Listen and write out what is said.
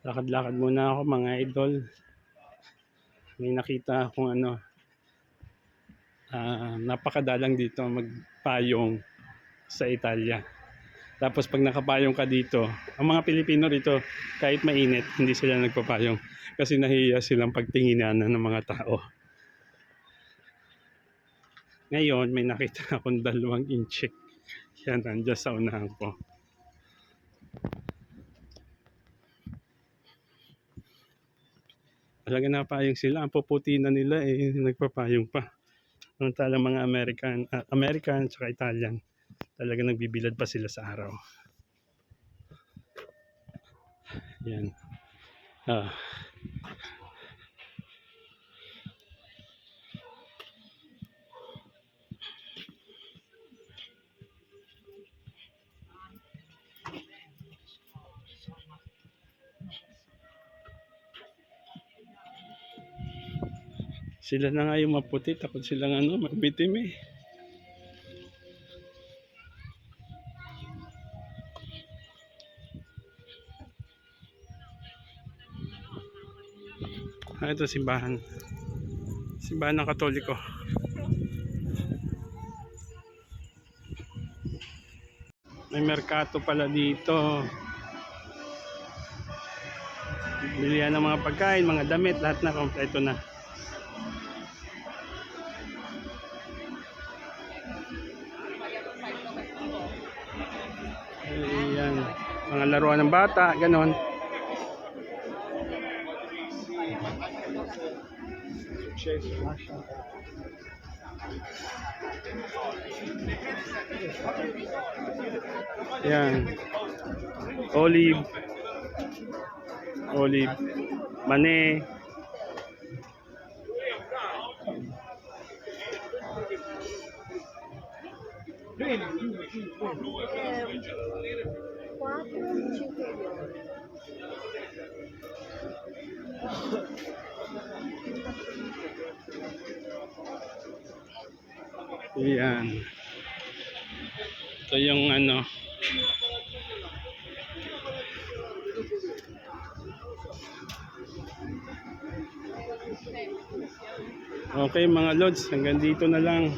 Lakad-lakad muna ako mga idol. May nakita akong napakadalang dito magpayong sa Italia. Tapos pag nakapayong ka dito, ang mga Pilipino rito kahit mainit hindi sila nagpapayong kasi nahihiya silang pagtinginan ng mga tao. Ngayon may nakita akong 2 inchik. Yan, nandiyan sa unahan ko. Talaga napayong sila. Ang puputi na nila nagpapayong pa. Samantalang mga American at Italian, talaga nagbibilad pa sila sa araw. Yan. Sila na nga yung maputi, takot silang magbitim eh. Ito simbahan. Simbahan ng Katoliko. May merkato pala dito. Bilihan ng mga pagkain, mga damit, lahat na kompleto na. Ayan, mga laruan ng bata, ganon. Ayan, olive, mani. Ayan. Ito yung Okay mga lods, hanggang dito na lang.